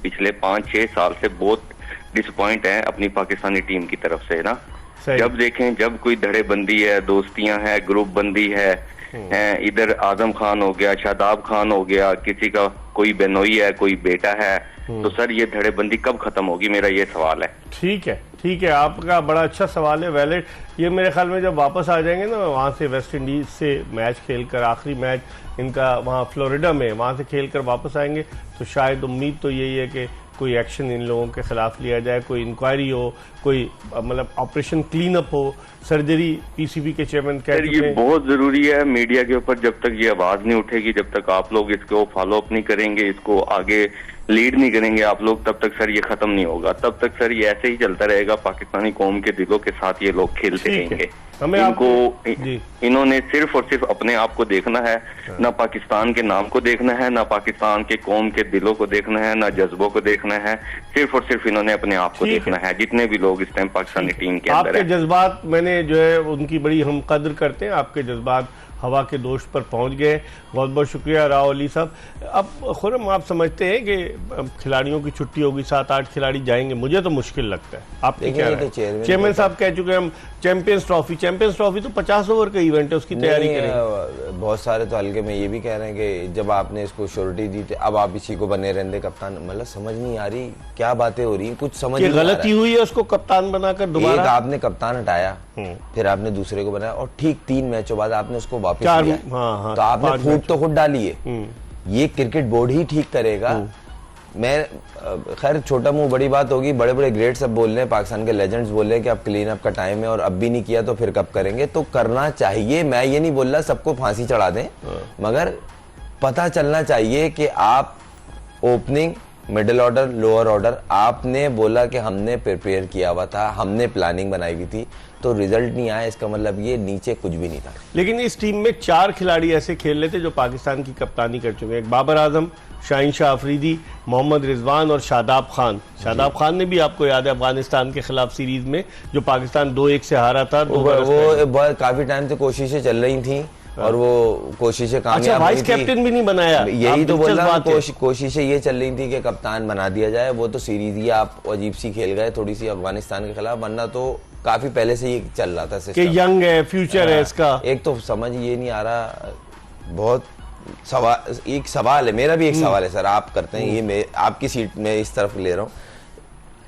पिछले 5-6 साल से बहुत डिसअपॉइंट हैं अपनी पाकिस्तानी टीम की तरफ से ना। जब देखें, जब कोई धड़ेबंदी है, दोस्तियां है, ग्रुप बंदी है, इधर आजम खान हो गया, शादाब खान हो गया, किसी का कोई बेनोई है, कोई बेटा है, तो सर ये धड़ेबंदी कब खत्म होगी, मेरा ये सवाल है। ठीक है, ठीक है, आपका बड़ा अच्छा सवाल है, वैलिड। ये मेरे ख्याल में जब वापस आ जाएंगे ना वहाँ से, वेस्ट इंडीज से मैच खेलकर, आखिरी मैच इनका वहाँ फ्लोरिडा में, वहाँ से खेलकर वापस आएंगे तो शायद उम्मीद तो यही है कि कोई एक्शन इन लोगों के खिलाफ लिया जाए, कोई इंक्वायरी हो, कोई मतलब ऑपरेशन क्लीन अप हो, सर्जरी। पीसीबी के चेयरमैन कह चुके हैं। ये बहुत जरूरी है मीडिया के ऊपर, जब तक ये आवाज नहीं उठेगी, जब तक आप लोग इसको फॉलो अप नहीं करेंगे, इसको आगे लीड नहीं करेंगे आप लोग, तब तक सर ये खत्म नहीं होगा। तब तक सर ये ऐसे ही चलता रहेगा, पाकिस्तानी कौम के दिलों के साथ ये लोग खेलते रहेंगे। इन्होंने सिर्फ और सिर्फ अपने आप को देखना है, ना पाकिस्तान के नाम को देखना है, ना पाकिस्तान के कौम के दिलों को देखना है, ना जज्बों को देखना है, सिर्फ और सिर्फ इन्होंने अपने आप को देखना है, जितने भी लोग इस टाइम पाकिस्तानी टीम के अंदर आपके जज्बात मैंने जो है उनकी बड़ी हम कदर करते हैं, आपके जज्बात हवा के दोष पर पहुंच गए। बहुत बहुत शुक्रिया राव अली साहब। अब खुरम, आप समझते हैं कि खिलाड़ियों की छुट्टी होगी, 7-8 खिलाड़ी जाएंगे? मुझे तो मुश्किल लगता है। आप क्या राय? चेयरमैन साहब कह चुके हैं हम चैंपियंस ट्रॉफी तो 50 ओवर का इवेंट है, उसकी तैयारी करेंगे। बहुत सारे तो हल्के में ये भी कह रहे हैं कि जब आपने इसको श्योरिटी दी थी, अब आप इसी को बने रहने कप्तान। मतलब समझ नहीं आ रही क्या बातें हो रही, कुछ समझ नहीं आ रहा। गलती हुई है उसको कप्तान बनाकर दोबारा? आपने कप्तान हटाया, फिर आपने दूसरे को बनाया, और ठीक 3 मैचों बाद आपने उसको वापस लिया। तो आपने फूट तो खुद डाली है। ये क्रिकेट बोर्ड ही ठीक करेगा। मैं खैर छोटा मुंह बड़ी बात होगी, बड़े बड़े ग्रेट सब बोल रहे हैं, पाकिस्तान के लेजेंड्स बोल रहे हैं कि अब क्लीन अप का टाइम है और अब भी नहीं किया तो फिर कब करेंगे। तो करना चाहिए, मैं ये नहीं बोल रहा सबको फांसी चढ़ा दें, मगर पता चलना चाहिए कि आप opening, middle order, lower order, आपने बोला कि हमने प्रिपेयर किया हुआ था, हमने प्लानिंग बनाई हुई थी, तो रिजल्ट नहीं आया, इसका मतलब ये नीचे कुछ भी नहीं था। लेकिन इस टीम में 4 खिलाड़ी ऐसे खेल रहे थे जो पाकिस्तान की कप्तानी कर चुके हैं। बाबर आजम, शाहीन शाह अफरीदी, मोहम्मद रिजवान और शादाब खान। शादाब खान ने भी, आपको याद है, अफगानिस्तान के खिलाफ सीरीज में जो पाकिस्तान 2-1 से हारा था, वो काफी टाइम से कोशिशें चल रही थी और वो कोशिशें कामयाब वाइस कैप्टन भी नहीं बनाया। यही तो बोल रहा हूं, कोशिशें ये चल रही थी कि कप्तान बना दिया जाए। वो तो सीरीज ही आप अजीब सी खेल गए थोड़ी सी अफगानिस्तान के खिलाफ, वरना तो काफी पहले से ये चल रहा था कि यंग है, फ्यूचर है इसका। एक तो समझ ये नहीं आ रहा, बहुत सवाल, एक सवाल है मेरा भी, एक सवाल है सर, आप करते हैं ये, आपकी सीट में इस तरफ ले रहा हूँ।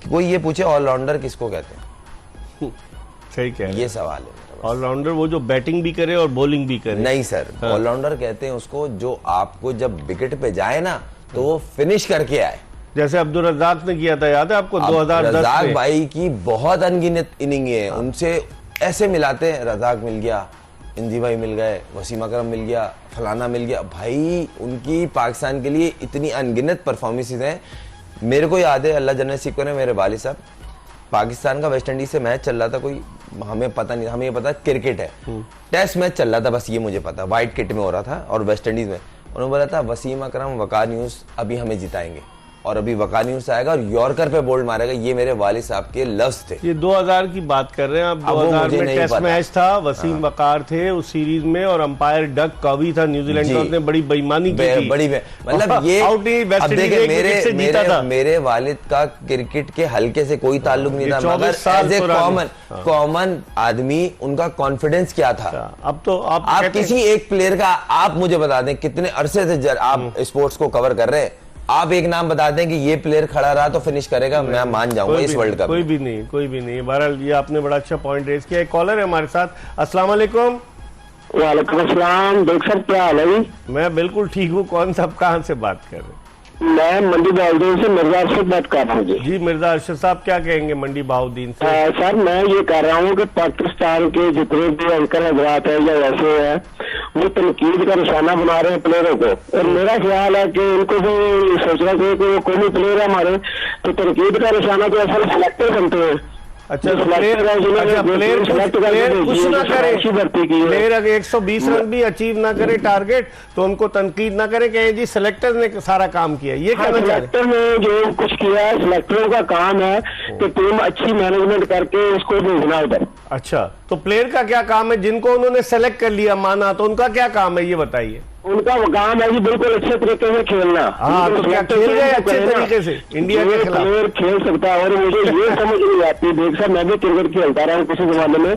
कोई ये पूछे ऑलराउंडर किसको कहते हैं? सही कह रहे हैं, ये सवाल है। ऑलराउंडर वो जो बैटिंग भी करे और बॉलिंग भी करे? नहीं सर, ऑलराउंडर कहते हैं उसको जो आपको जब विकेट पे जाए ना तो वो फिनिश करके आए, जैसे अब्दुल रज़ाक ने किया था, याद है आपको 2010 रज़ाक भाई की बहुत अनगिनत इनिंग है, उनसे ऐसे मिलाते हैं, रज़ाक मिल गया, इंजी भाई मिल गए, वसीम अकरम मिल गया, फलाना मिल गया, भाई उनकी पाकिस्तान के लिए इतनी अनगिनत परफॉर्मेंसेज हैं। मेरे को याद है, अल्लाह जन्नत नसीब करे, मेरे वालिद साहब, पाकिस्तान का वेस्ट इंडीज से मैच चल रहा था, कोई हमें पता नहीं, हमें ये पता क्रिकेट है, टेस्ट मैच चल रहा था, बस ये मुझे पता, व्हाइट किट में हो रहा था और वेस्ट इंडीज में। उन्होंने बोला था वसीम अकरम, वकार न्यूज़ अभी हमें जिताएंगे, और अभी वकार न्यूज़ आएगा और यॉर्कर पे बोल्ड मारेगा। ये मेरे वालिद साहब के लफ्ज थे। ये 2000 की बात कर रहे हैं आप। 2000 में टेस्ट मैच था, वसीम वकार थे उस सीरीज में और अंपायर डग कवी था। न्यूजीलैंड का उसने बड़ी बेईमानी की थी, बड़ी मतलब ये आउट नहीं, वेस्ट इंडीज से मेरे वालिद का क्रिकेट के हल्के से कोई ताल्लुक नहीं था, मगर एज ए कॉमन आदमी उनका कॉन्फिडेंस क्या था। अब तो आप किसी एक प्लेयर का, आप मुझे बता दें कितने अरसे से आप स्पोर्ट्स को कवर कर रहे हैं, आप एक नाम बता दें कि ये प्लेयर खड़ा रहा तो फिनिश करेगा, मैं मान जाऊंगा इस वर्ल्ड कप। कोई भी नहीं। बहरहाल ये आपने बड़ा अच्छा पॉइंट रेज किया। एक कॉलर है हमारे साथ। अस्सलाम वालेकुम। वालेकुम अस्सलाम। देख सर क्या हाल है? मैं बिल्कुल ठीक हूँ। कौन साहब कहाँ से बात कर रहे हैं? मैं मंडी बहाउद्दीन से मिर्जा अरशद बात कर रहा हूँ जी मिर्जा अरशद साहब, क्या कहेंगे मंडी बहाउद्दीन से? सर मैं ये कह रहा हूँ कि पाकिस्तान के जितने भी एंकर हजरात है या वैसे है, वो तनकीद का निशाना बना रहे हैं प्लेयरों को, और मेरा ख्याल है कि उनको भी सोचना चाहिए कि वो कोई प्लेयर है हमारे, तो तनकीद का निशाना तो असल सिलेक्टर बनते हैं। अच्छा प्लेयर कुछ ना करे, प्लेयर अगर 120 रन भी अचीव ना करे टारगेट, तो उनको तनकीद ना करे, कहे जी सिलेक्टर ने सारा काम किया। ये कहना चाह रहे हैं? सिलेक्टर ने जो कुछ किया है, सिलेक्टरों का काम है कि टीम अच्छी मैनेजमेंट करके उसको भेजना उधर। अच्छा, तो प्लेयर का क्या काम है? जिनको उन्होंने सेलेक्ट कर लिया माना, तो उनका क्या काम है ये बताइए। उनका काम है जी बिल्कुल अच्छे तरीके से खेलना। हाँ, तो क्या खेल गए अच्छे तरीके से इंडिया के खिलाफ? प्लेयर खेल सकता है, और मुझे ये समझ नहीं आती, देख सर मैं भी क्रिकेट खेलता रहा हूँ किसी जमाने में,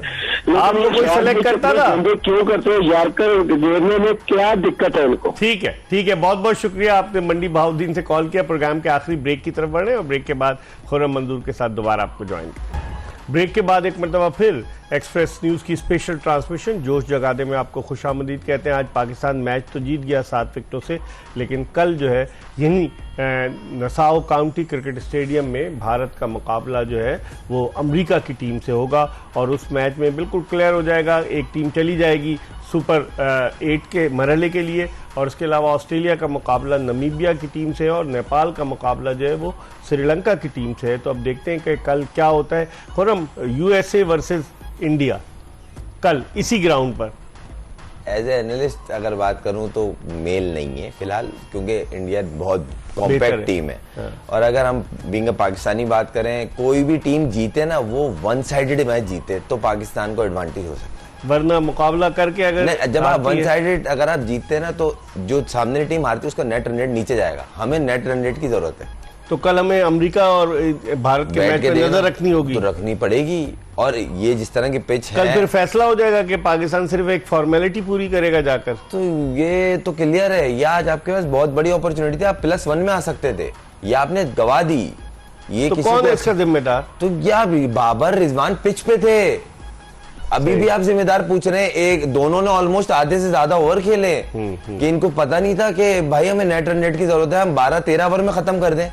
आपको कोई सेलेक्ट करता था? क्यों करते हैं यारकर घेरने में, क्या दिक्कत है उनको? ठीक है, ठीक है, बहुत बहुत शुक्रिया, आपने मंडी बहाउद्दीन से कॉल किया। प्रोग्राम के आखिरी ब्रेक की तरफ बढ़े और ब्रेक के बाद खुर्रम मंजूर के साथ दोबारा आपको ज्वाइन। ब्रेक के बाद एक मरतबा फिर एक्सप्रेस न्यूज़ की स्पेशल ट्रांसमिशन जोश जगादे में आपको खुशामदीद कहते हैं। आज पाकिस्तान मैच तो जीत गया 7 विकेटों से, लेकिन कल जो है यहीं नसाओ काउंटी क्रिकेट स्टेडियम में भारत का मुकाबला जो है वो अमेरिका की टीम से होगा, और उस मैच में बिल्कुल क्लियर हो जाएगा, एक टीम चली जाएगी सुपर 8 के मरहले के लिए, और इसके अलावा ऑस्ट्रेलिया का मुकाबला नमीबिया की टीम से है, और नेपाल का मुकाबला जो है वो श्रीलंका की टीम से है। तो अब देखते हैं कि कल क्या होता है। खुर्रम, यूएसए वर्सेस इंडिया कल इसी ग्राउंड पर। एज ए एनालिस्ट अगर बात करूं तो मेल नहीं है फिलहाल, क्योंकि इंडिया बहुत कॉम्पैक्ट टीम है। हाँ। और अगर हम बीइंग पाकिस्तानी बात करें, कोई भी टीम जीते ना, वो वन साइडेड मैच जीते तो पाकिस्तान को एडवांटेज हो सकता है, वरना मुकाबला करके अगर जब आप वन साइडेड अगर आप जीतते ना, तो जो सामने टीम हारती है उसका नेट रन रेट नीचे जाएगा। हमें नेट रन रेट की जरूरत है। तो कल हमें अमेरिका और भारत के मैच पर नजर रखनी होगी, तो रखनी पड़ेगी। और ये जिस तरह की पिच है, कल फिर फैसला हो जाएगा कि पाकिस्तान सिर्फ एक फॉर्मेलिटी पूरी करेगा जाकर। तो ये तो क्लियर है, या आज आपके पास बहुत बड़ी अपॉर्चुनिटी थी, आप +1 में आ सकते थे, या आपने गवा दी। ये तो कौन है इसका जिम्मेदार? तो या बाबर रिजवान पिच पे थे, अभी भी आप जिम्मेदार पूछ रहे हैं। एक दोनों ने ऑलमोस्ट आधे से ज्यादा ओवर खेले कि इनको पता नहीं था कि भाई हमें नेट रन रेट की जरूरत है, हम 12-13 ओवर में खत्म कर दें।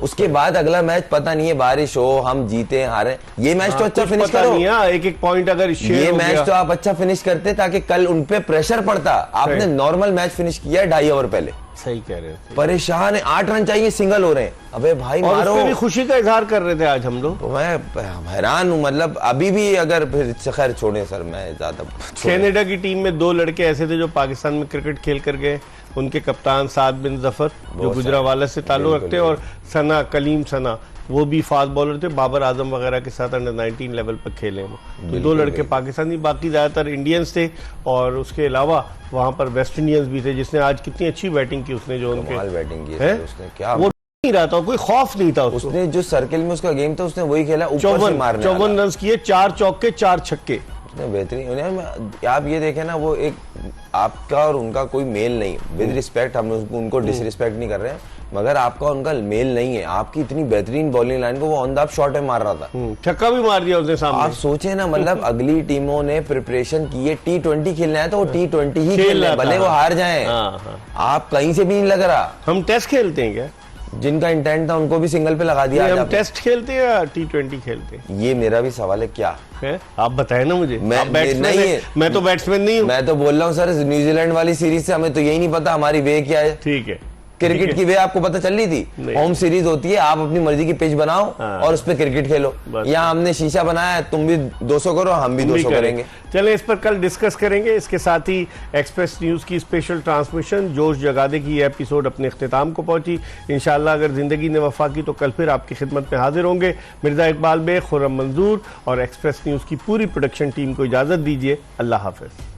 उसके बाद अगला मैच पता नहीं है, बारिश हो, हम जीते हारे, ये मैच तो अच्छा फिनिश करो। एक point अगर ये मैच तो आप अच्छा फिनिश करते ताकि कल उनपे प्रेशर पड़ता। आपने नॉर्मल मैच फिनिश किया है 2.5 ओवर पहले। सही कह रहे हो, परेशान है, 8 रन चाहिए, सिंगल हो रहे हैं। अबे भाई और मारो। भी खुशी का इजहार कर रहे थे आज हम लोग। तो मैं हैरान हूँ, मतलब अभी भी अगर फिर खैर छोड़े सर, मैं ज्यादा। कनाडा की टीम में 2 लड़के ऐसे थे जो पाकिस्तान में क्रिकेट खेल कर गए। उनके कप्तान साद बिन जफर जो गुजरावाला से ताल्लुक रखते, और सना कलीम सना, वो भी फास्ट बॉलर थे, बाबर आजम वगैरह के साथ अंडर 19 लेवल पर खेले वो। तो 2 लड़के पाकिस्तानी, बाकी ज्यादातर इंडियंस थे। और उसके अलावा वहां पर वेस्ट इंडियंस भी थे, जिसने आज कितनी अच्छी बैटिंग की उसने, जो उनके बैटिंग की उसने, क्या वो नहीं रहा था, कोई खौफ नहीं था उसको। उसने जो सर्किल में उसका गेम था उसने वही खेला, ऊपर से मारने 54 रन किए, 4 चौके 4 छक्के, बेहतरीन। आप ये देखें ना, वो एक आपका और उनका कोई मेल नहीं। विद रिस्पेक्ट, हम उनको डिसरिस्पेक्ट नहीं कर रहे हैं, मगर आपका उनका मेल नहीं है। आपकी इतनी बेहतरीन बॉलिंग लाइन को वो ऑन द शॉट में मार रहा था, छक्का भी मार दिया उसने सामने। आप सोचे ना, मतलब अगली टीमों ने प्रिपरेशन की है, T20 खेलना है तो वो T20 ही खेलना है, भले वो हार जाए। आप कहीं से भी नहीं लग रहा। हम टेस्ट खेलते हैं क्या? जिनका इंटेंट था उनको भी सिंगल पे लगा दिया। हम टेस्ट खेलते हैं या T20 खेलते हैं? ये मेरा भी सवाल है, क्या है? आप बताएं ना मुझे। मैं नहीं है, मैं तो बैट्समैन नहीं हूँ। मैं तो बोल रहा हूँ सर, न्यूजीलैंड वाली सीरीज से हमें तो यही नहीं पता हमारी वे क्या है। ठीक है, क्रिकेट की वे आपको पता चल रही थी। होम सीरीज होती है, आप अपनी मर्जी की पिच बनाओ और उस पर क्रिकेट खेलो। यहाँ हमने शीशा बनाया है, तुम भी 200 करो, हम भी 200 करेंगे। चले इस पर कल डिस्कस करेंगे। इसके साथ ही एक्सप्रेस न्यूज की स्पेशल ट्रांसमिशन जोश जगादे की एपिसोड अपने इख्तिताम को पहुंची। इंशाल्लाह अगर जिंदगी ने वफा की तो कल फिर आपकी खिदमत में हाजिर होंगे। मिर्जा इकबाल बेग, खुर्रम मंजूर और एक्सप्रेस न्यूज की पूरी प्रोडक्शन टीम को इजाजत दीजिए। अल्लाह हाफिज।